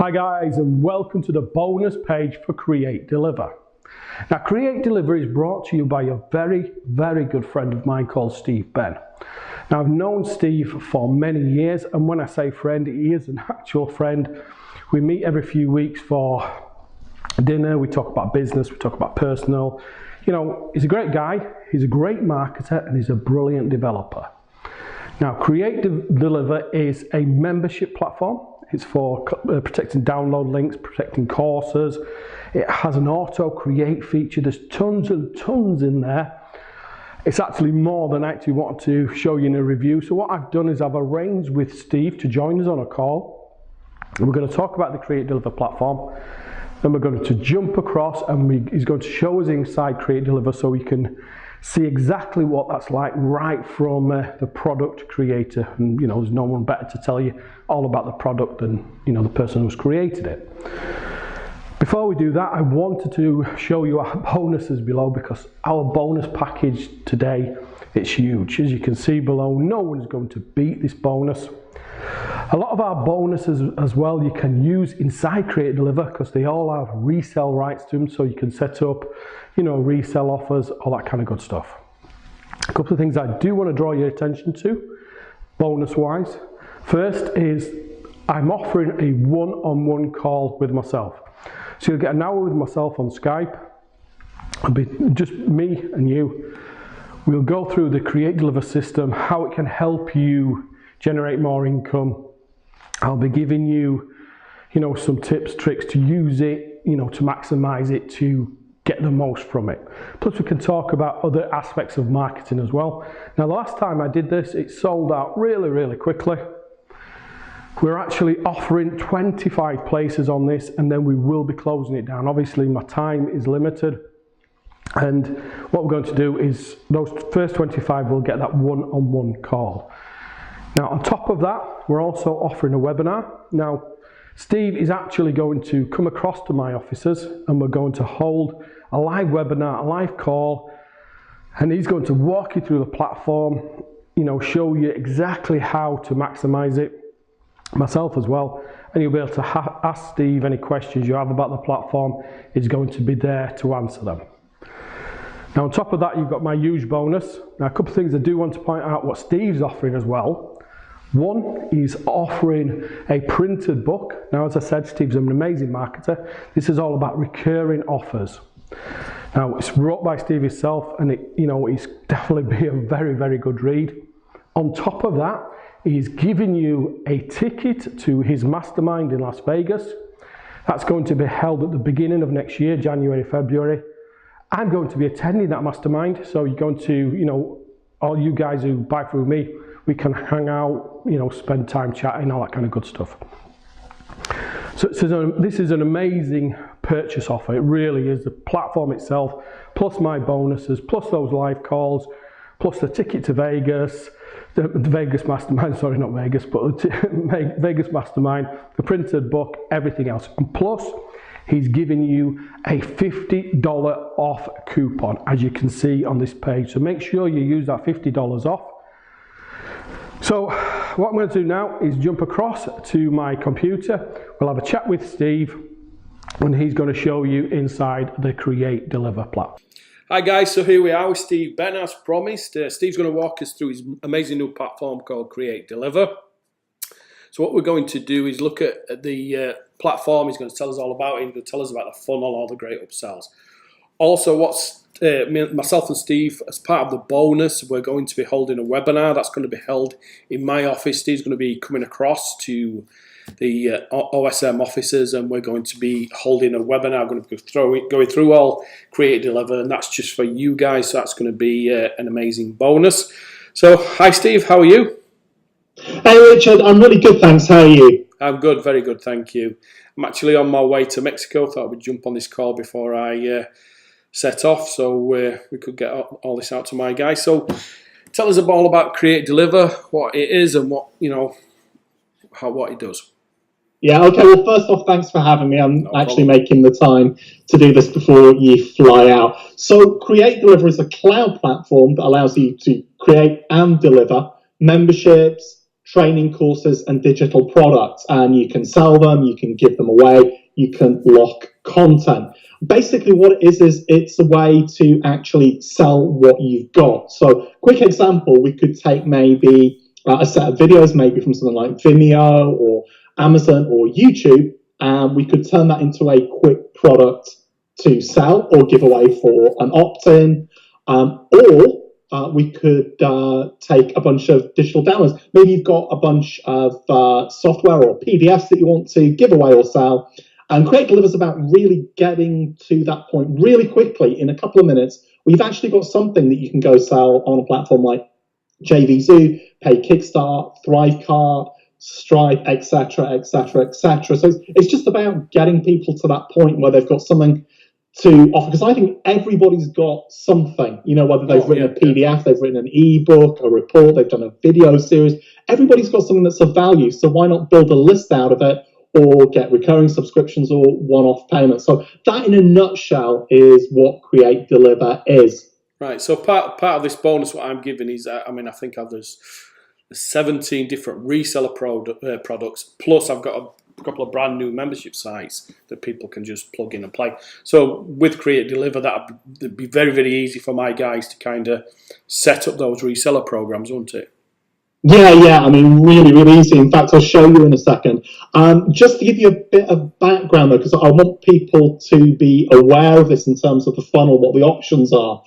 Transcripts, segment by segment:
Hi guys, and welcome to the bonus page for CreateDeliver. Now CreateDeliver is brought to you by a very good friend of mine called Steve Ben. Now I've known Steve for many years, and when I say friend, he is an actual friend. We meet every few weeks for dinner, we talk about business, we talk about personal. You know, he's a great guy, he's a great marketer, and he's a brilliant developer. Now CreateDeliver is a membership platform. It's for protecting download links, protecting courses. It has an auto create feature. There's tons and tons in there. It's actually more than I actually wanted to show you in a review. So what I've done is I've arranged with Steve to join us on a call. And we're going to talk about the CreateDeliver platform. Then we're going to jump across and he's going to show us inside CreateDeliver so we can see exactly what that's like right from the product creator. And you know, there's no one better to tell you all about the product than the person who's created it. Before we do that, I wanted to show you our bonuses below, because our bonus package today, it's huge. As you can see below, no one's going to beat this bonus. A lot of our bonuses as well you can use inside CreateDeliver, because they all have resell rights to them, so you can set up resell offers, all that kind of good stuff. A couple of things I do want to draw your attention to bonus wise. First is I'm offering a one-on-one call with myself. So you'll get an hour with myself on Skype. It'll be just me and you. We'll go through the CreateDeliver system, how it can help you generate more income. I'll be giving you, some tips, tricks to use it, to maximize it, to get the most from it. Plus we can talk about other aspects of marketing as well. Now the last time I did this, it sold out really quickly. We're actually offering 25 places on this, and then we will be closing it down. Obviously my time is limited, and what we're going to do is those first 25 will get that one-on-one call. Now on top of that, we're also offering a webinar. Now Steve is actually going to come across to my offices, and we're going to hold a live webinar, a live call, and he's going to walk you through the platform, show you exactly how to maximize it, myself as well, and you'll be able to ask Steve any questions you have about the platform. He's going to be there to answer them. Now on top of that, you've got my huge bonus. Now a couple of things I do want to point out what Steve's offering as well. One, he's offering a printed book. Now, as I said, Steve's an amazing marketer. This is all about recurring offers. Now, it's wrote by Steve himself, and it's definitely be a very good read. On top of that, he's giving you a ticket to his mastermind in Las Vegas. That's going to be held at the beginning of next year, January, February. I'm going to be attending that mastermind, so you're going to, all you guys who buy through me, we can hang out, spend time chatting, all that kind of good stuff. So this is an amazing purchase offer. It really is. The platform itself, plus my bonuses, plus those live calls, plus the ticket to Vegas, the Vegas Mastermind, sorry, not Vegas, but the Vegas Mastermind, the printed book, everything else. And plus, he's giving you a $50 off coupon, as you can see on this page. So make sure you use that $50 off. So what I'm going to do now is jump across to my computer. We'll have a chat with Steve, and he's going to show you inside the CreateDeliver platform. Hi guys, so here we are with Steve Ben, as promised. Steve's going to walk us through his amazing new platform called CreateDeliver. So what we're going to do is look at the platform. He's going to tell us all about it. He's going to tell us about the funnel, all the great upsells. Also, myself and Steve, as part of the bonus, we're going to be holding a webinar that's going to be held in my office. Steve's going to be coming across to the OSM offices, and we're going to be holding a webinar. I'm going to be going through all CreateDeliver, and that's just for you guys. So that's going to be an amazing bonus. So, hi Steve, how are you? Hey Richard, I'm really good, thanks. How are you? I'm good, very good, thank you. I'm actually on my way to Mexico. Thought I would jump on this call before I set off, so we could get all this out to my guys. So tell us all about CreateDeliver, what it is, and what it does. Yeah, okay, well first off, thanks for having me. I'm actually making the time to do this before you fly out. So CreateDeliver is a cloud platform that allows you to create and deliver memberships, training courses and digital products, and you can sell them, you can give them away, you can lock content. Basically what it is it's a way to actually sell what you've got. So quick example, we could take maybe a set of videos, maybe from something like Vimeo or Amazon or YouTube, and we could turn that into a quick product to sell or give away for an opt-in, or we could take a bunch of digital downloads. Maybe you've got a bunch of software or PDFs that you want to give away or sell. And CreateDeliver is about really getting to that point really quickly in a couple of minutes. We've actually got something that you can go sell on a platform like JVZoo, Pay Kickstart, Thrivecart, Stripe, etc., etc., etc. So it's just about getting people to that point where they've got something to offer, because I think everybody's got something, whether they've written a PDF, they've written an ebook, a report, they've done a video series. Everybody's got something that's of value, so why not build a list out of it or get recurring subscriptions or one-off payments? So that in a nutshell is what CreateDeliver is. Right, so part of this bonus what I'm giving is, I think there's 17 different reseller products, plus I've got a couple of brand new membership sites that people can just plug in and play. So with CreateDeliver, that'd be very, very easy for my guys to kind of set up those reseller programs, wouldn't it? Yeah, really, really easy. In fact, I'll show you in a second. Just to give you a bit of background, though, because I want people to be aware of this in terms of the funnel, what the options are.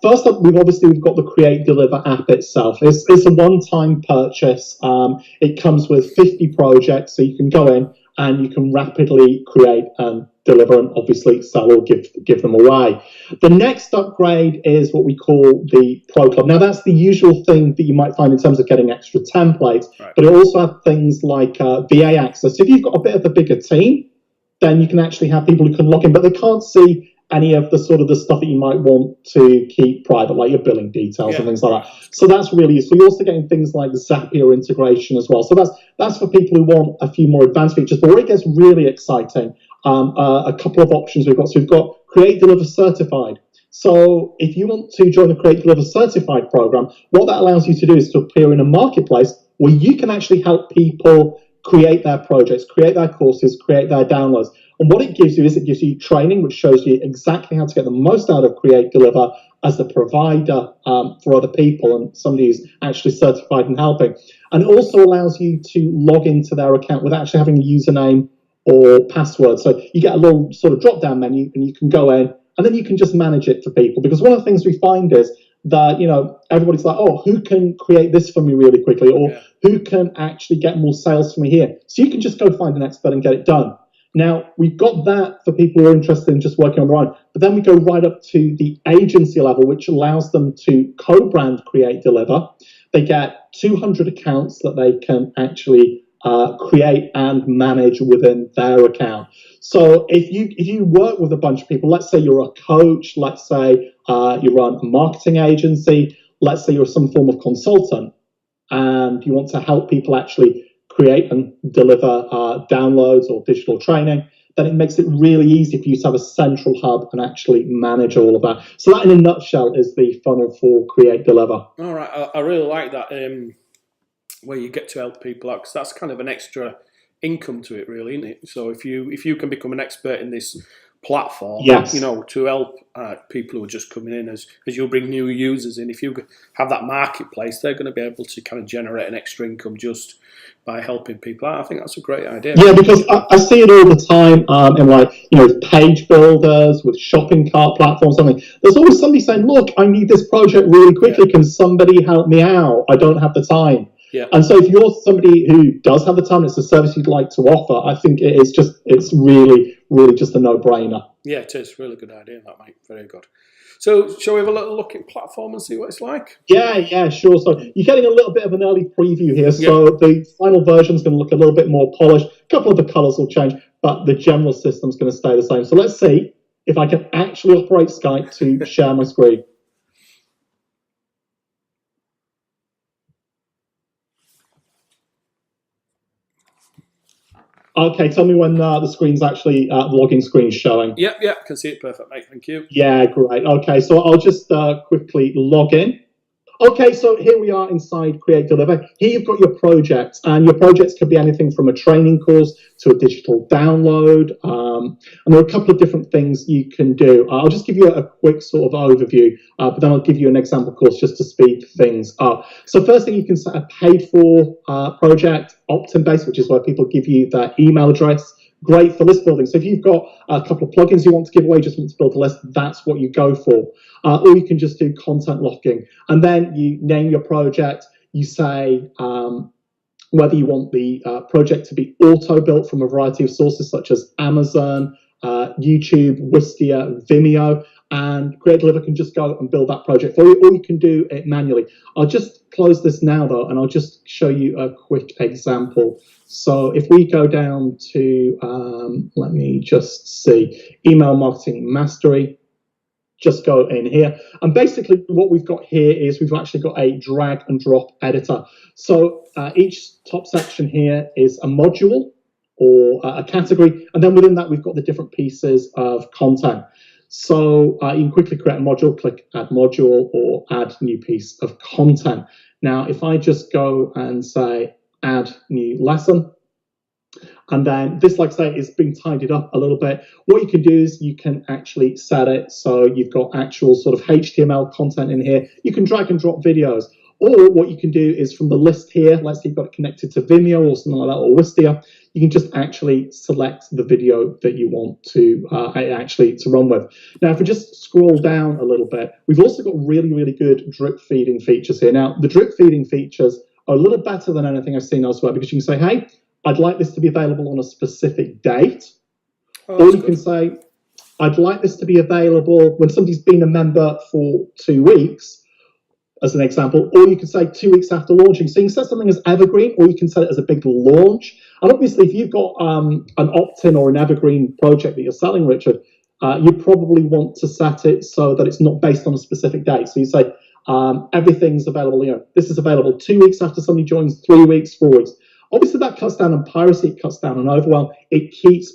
First up, we've got the CreateDeliver app itself. It's a one-time purchase. It comes with 50 projects, so you can go in and you can rapidly create and deliver and obviously sell or give them away. The next upgrade is what we call the Pro Club. Now, that's the usual thing that you might find in terms of getting extra templates, right, but it also has things like VA access. So if you've got a bit of a bigger team, then you can actually have people who can log in, but they can't see any of the sort of the stuff that you might want to keep private, like your billing details and things like that. So that's really useful. You're also getting things like Zapier integration as well. So that's for people who want a few more advanced features. But where it gets really exciting, a couple of options we've got. So we've got CreateDeliver Certified. So if you want to join the CreateDeliver Certified program, what that allows you to do is to appear in a marketplace where you can actually help people create their projects, create their courses, create their downloads. And what it gives you is it gives you training, which shows you exactly how to get the most out of CreateDeliver as a provider for other people and somebody who's actually certified in helping. And it also allows you to log into their account without actually having a username or password. So you get a little sort of drop-down menu and you can go in and then you can just manage it for people. Because one of the things we find is that, everybody's like, oh, who can create this for me really quickly? Or who can actually get more sales for me here? So you can just go find an expert and get it done. Now, we've got that for people who are interested in just working on their own, but then we go right up to the agency level, which allows them to co-brand CreateDeliver. They get 200 accounts that they can actually create and manage within their account. So if you work with a bunch of people, let's say you're a coach, let's say you run a marketing agency, let's say you're some form of consultant, and you want to help people actually create and deliver downloads or digital training, then it makes it really easy for you to have a central hub and actually manage all of that. So that in a nutshell is the funnel for CreateDeliver. All right, I really like that, where you get to help people out, because that's kind of an extra income to it, really, isn't it? So if you can become an expert in this platform, yes, to help people who are just coming in, as you bring new users in, if you have that marketplace, they're going to be able to kind of generate an extra income just by helping people out. I think that's a great idea. Yeah, because I see it all the time in page builders with shopping cart platforms, something. There's always somebody saying, look, I need this project really quickly. Can somebody help me out? I don't have the time. Yeah. And so if you're somebody who does have the time, it's a service you'd like to offer, I think it's really, really just a no-brainer. Yeah, it is. Really good idea, that, mate. Very good. So shall we have a little look at platform and see what it's like? Yeah, sure. So you're getting a little bit of an early preview here. So the final version is going to look a little bit more polished. A couple of the colors will change, but the general system is going to stay the same. So let's see if I can actually operate Skype to share my screen. Okay, tell me when the screen's actually, the login screen's showing. Yep, I can see it perfect, mate. Thank you. Yeah, great. Okay, so I'll just quickly log in. Okay, so here we are inside CreateDeliver. Here you've got your projects, and your projects could be anything from a training course to a digital download. And there are a couple of different things you can do. I'll just give you a quick sort of overview, but then I'll give you an example course just to speed things up. So first thing, you can set a paid-for project, opt-in based, which is where people give you their email address. Great for list building. So if you've got a couple of plugins you want to give away, just want to build a list, that's what you go for. Or you can just do content locking. And then you name your project. You say whether you want the project to be auto-built from a variety of sources such as Amazon, YouTube, Wistia, Vimeo, and CreateDeliver can just go and build that project for you, or you can do it manually. I'll just close this now, though, and I'll just show you a quick example. So if we go down to, let me just see, email marketing mastery, just go in here. And basically what we've got here is we've actually got a drag and drop editor. So each top section here is a module or a category. And then within that, we've got the different pieces of content. So you can quickly create a module, click add module or add new piece of content. Now, if I just go and say add new lesson, and then this, like I say, is being tidied up a little bit. What you can do is you can actually set it so you've got actual sort of HTML content in here. You can drag and drop videos. Or what you can do is from the list here, let's say you've got it connected to Vimeo or something like that, or Wistia, you can just actually select the video that you want to actually run with. Now, if we just scroll down a little bit, we've also got really, really good drip feeding features here. Now, the drip feeding features are a little better than anything I've seen elsewhere because you can say, hey, I'd like this to be available on a specific date. Or you can say, I'd like this to be available when somebody's been a member for 2 weeks, as an example, or you can say 2 weeks after launching. So you can set something as evergreen, or you can set it as a big launch. And obviously, if you've got an opt-in or an evergreen project that you're selling, Richard, you probably want to set it so that it's not based on a specific date. So you say everything's available. This is available 2 weeks after somebody joins, 3 weeks, 4 weeks. Obviously, that cuts down on piracy, it cuts down on overwhelm, it keeps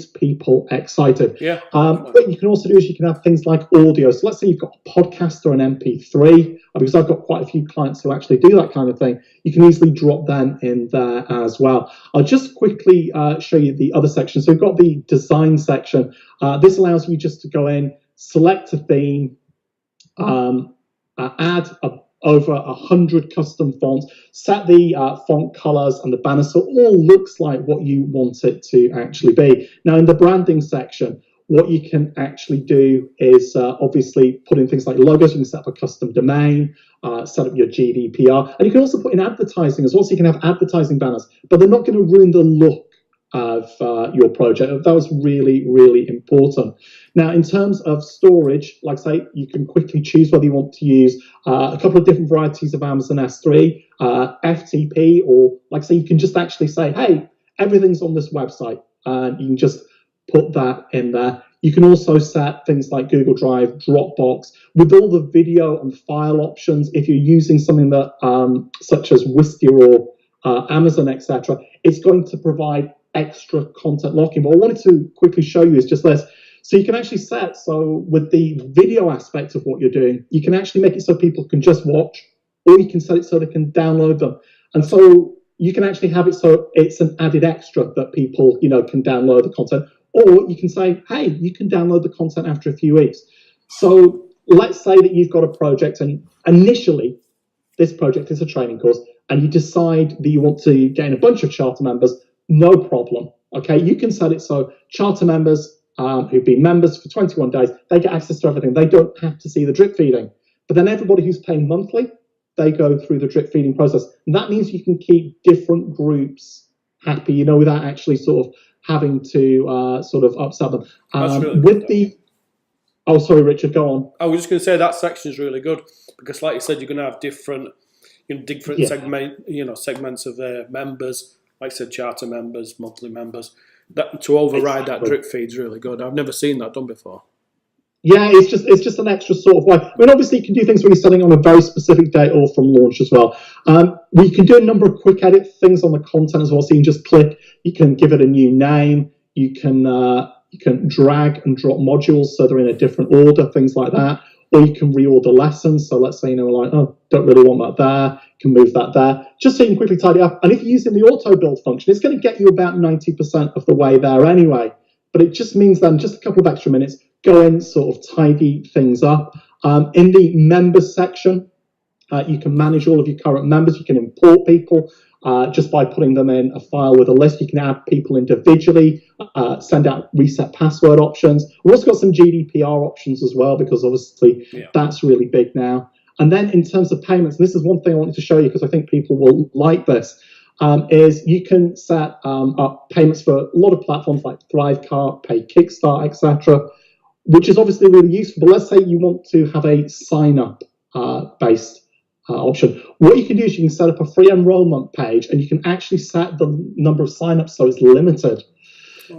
people excited. Yeah. What you can also do is you can have things like audio. So let's say you've got a podcast or an MP3, because I've got quite a few clients who actually do that kind of thing. You can easily drop them in there as well. I'll just quickly show you the other section. So we've got the design section. This allows you just to go in, select a theme, add over 100 custom fonts, set the font colors and the banner so it all looks like what you want it to actually be. Now, in the branding section, what you can actually do is obviously put in things like logos. You can set up a custom domain, set up your GDPR, and you can also put in advertising as well. So you can have advertising banners, but they're not going to ruin the look of your project. That was really, really important. Now, in terms of storage, like I say, you can quickly choose whether you want to use a couple of different varieties of Amazon S3, FTP, or like I say, you can just actually say, hey, everything's on this website, and you can just put that in there. You can also set things like Google Drive, Dropbox, with all the video and file options. If you're using something that, such as Wistia or Amazon, etc., it's going to provide extra content locking. But what I wanted to quickly show you is just this. So you can actually set, so with the video aspect of what you're doing, you can actually make it so people can just watch, or you can set it so they can download them. And so you can actually have it so it's an added extra that people, can download the content. Or you can say, hey, you can download the content after a few weeks. So let's say that you've got a project, and initially this project is a training course, and you decide that you want to gain a bunch of charter members. No problem. Okay, you can set it so charter members who've been members for 21 days, they get access to everything. They don't have to see the drip feeding. But then everybody who's paying monthly, they go through the drip feeding process. And that means you can keep different groups happy, without actually sort of having to sort of upset them. That's really with good, the Oh, sorry, Richard, go on. I was just going to say that section is really good because, like you said, you're going to have different segments of members. Like I said, charter members, monthly members. That to override that drip feed is really good. I've never seen that done before. Yeah, it's just an extra sort of way. I mean, obviously, you can do things when you're selling on a very specific date or from launch as well. We can do a number of quick edit things on the content as well. So you can just click. You can give it a new name. You can drag and drop modules so they're in a different order, things like that. or you can reorder lessons. So let's say, like, oh, don't really want that there, can move that there, just so you can quickly tidy up. And if you're using the auto build function, it's going to get you about 90% of the way there anyway. But it just means then just a couple of extra minutes, go in, sort of tidy things up. In the members section, you can manage all of your current members. You can import people just by putting them in a file with a list. You can add people individually, send out reset password options. We've also got some GDPR options as well, because obviously that's really big now. And then in terms of payments, and this is one thing I wanted to show you because I think people will like this, is you can set up payments for a lot of platforms like Thrivecart, Pay Kickstart, etc., which is obviously really useful. But let's say you want to have a sign-up based option. What you can do is you can set up a free enrollment page, and you can actually set the number of signups so it's limited.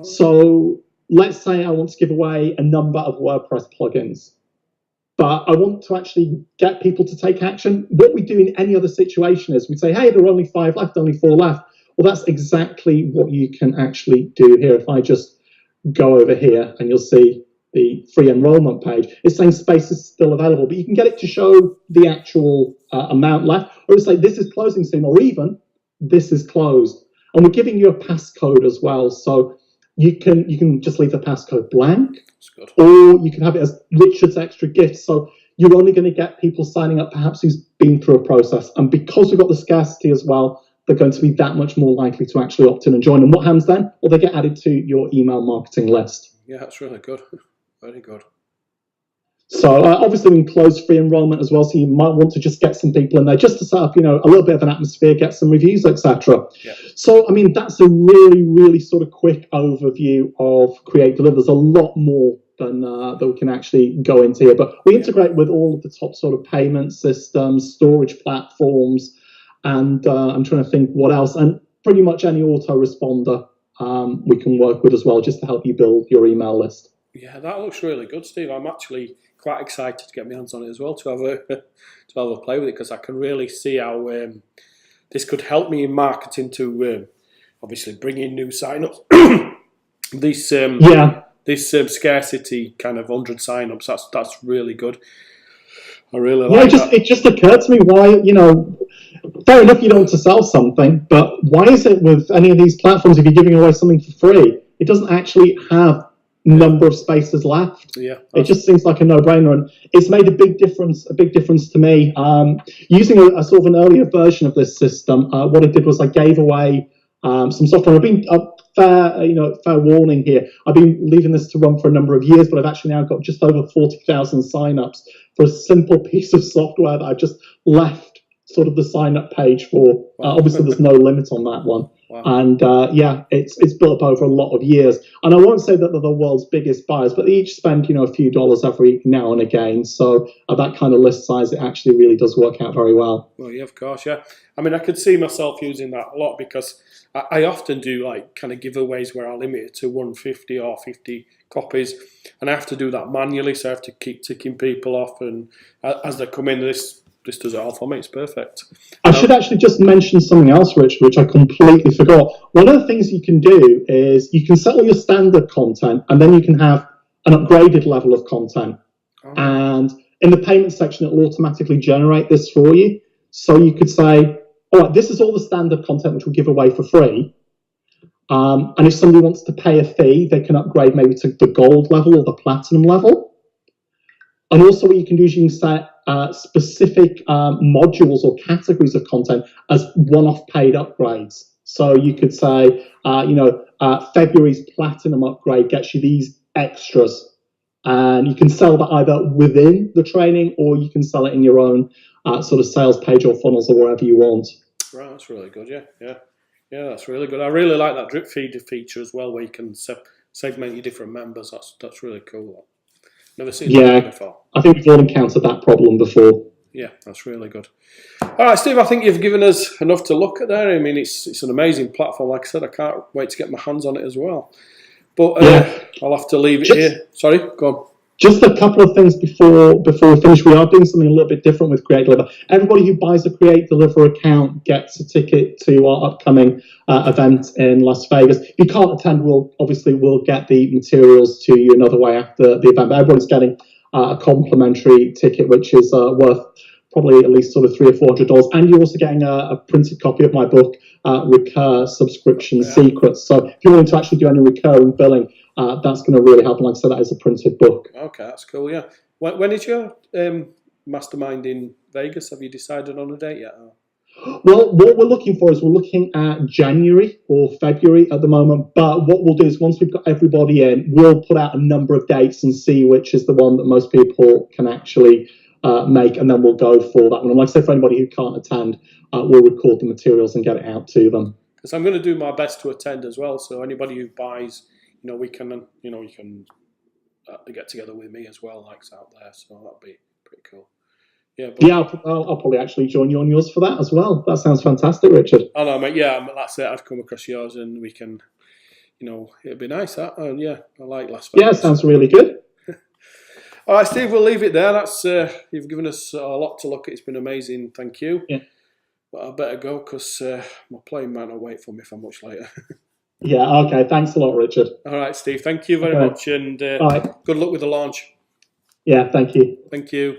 So let's say I want to give away a number of WordPress plugins, but I want to actually get people to take action. What we do in any other situation is we say, hey, there are only 5 left, only 4 left. Well, that's exactly what you can actually do here. If I just go over here, and you'll see the free enrollment page, it's saying space is still available, but you can get it to show the actual amount left, or it's like this is closing soon, or even this is closed. And we're giving you a passcode as well, so you can just leave the passcode blank, or you can have it as Richard's extra gift. So you're only going to get people signing up perhaps who's been through a process, and because we've got the scarcity as well, they're going to be that much more likely to actually opt in and join. And what happens then? Well, they get added to your email marketing list. Yeah, that's really good. Very good. So obviously we can close free enrollment as well, so you might want to just get some people in there just to set up, a little bit of an atmosphere, get some reviews, etc. Yeah. So, I mean, that's a really, really sort of quick overview of CreateDeliver. There's a lot more than that we can actually go into here, but we integrate with all of the top sort of payment systems, storage platforms, and I'm trying to think what else, and pretty much any autoresponder we can work with as well, just to help you build your email list. Yeah, that looks really good, Steve. I'm actually quite excited to get my hands on it as well, to have a play with it, because I can really see how this could help me in marketing to obviously bring in new signups. This scarcity kind of 100 signups, that's really good. I really like that. It just occurred to me why, fair enough you don't want to sell something, but why is it with any of these platforms, if you're giving away something for free, it doesn't actually have number of spaces left? Yeah, it just seems like a no-brainer, and it's made a big difference to me. Using a sort of an earlier version of this system, what I did was I gave away some software. I've been fair warning here, I've been leaving this to run for a number of years, but I've actually now got just over 40,000 signups for a simple piece of software that I've just left sort of the sign-up page for. Obviously there's no limit on that one. Wow. And it's built up over a lot of years. And I won't say that they're the world's biggest buyers, but they each spend a few dollars every now and again. So at that kind of list size, it actually really does work out very well. Well, yeah, of course, yeah. I mean, I could see myself using that a lot, because I often do like kind of giveaways where I limit it to 150 or 50 copies, and I have to do that manually. So I have to keep ticking people off, and as they come in, this does it all for me. It's perfect. I should actually just mention something else, Rich, which I completely forgot. One of the things you can do is you can set all your standard content, and then you can have an upgraded level of content. Oh. And in the payment section, it will automatically generate this for you. So you could say, all right, this is all the standard content which we'll give away for free. And if somebody wants to pay a fee, they can upgrade maybe to the gold level or the platinum level. And also what you can do is you can set specific modules or categories of content as one-off paid upgrades. So you could say, February's platinum upgrade gets you these extras. And you can sell that either within the training, or you can sell it in your own sort of sales page or funnels or wherever you want. Right, that's really good, yeah, that's really good. I really like that drip feeder feature as well, where you can segment your different members. That's really cool. Never seen that before. I think we've all encountered that problem before. Yeah, that's really good. All right, Steve, I think you've given us enough to look at there. I mean, it's an amazing platform. Like I said, I can't wait to get my hands on it as well. But I'll have to leave it here. Sorry, go on. Just a couple of things before we finish. We are doing something a little bit different with CreateDeliver. Everybody who buys a CreateDeliver account gets a ticket to our upcoming event in Las Vegas. If you can't attend, we'll get the materials to you another way after the event. But everybody's getting a complimentary ticket, which is worth probably at least sort of $300 or $400, and you're also getting a printed copy of my book, Recur Subscription Secrets. So if you want to actually do any recurring billing, that's going to really help. And like I said, that is a printed book. Okay, that's cool. Yeah. When is your mastermind in Vegas? Have you decided on a date yet? Well, what we're looking for is we're looking at January or February at the moment. But what we'll do is once we've got everybody in, we'll put out a number of dates and see which is the one that most people can actually make, and then we'll go for that one. And like I said, for anybody who can't attend, we'll record the materials and get it out to them. Because I'm going to do my best to attend as well. So anybody who buys, we can, you can get together with me as well, like out there. So that'd be pretty cool. Yeah, I'll probably actually join you on yours for that as well. That sounds fantastic, Richard. I know, mate. Yeah, that's it. I've come across yours, and we can, it'd be nice. That, yeah, I like Las Vegas. Yeah, sounds really good. All right, Steve, we'll leave it there. That's you've given us a lot to look at. It's been amazing. Thank you. Yeah. But I better go because my plane might not wait for me for much later. Yeah. Okay. Thanks a lot, Richard. All right, Steve. Thank you very much, and right. Good luck with the launch. Yeah. Thank you. Thank you.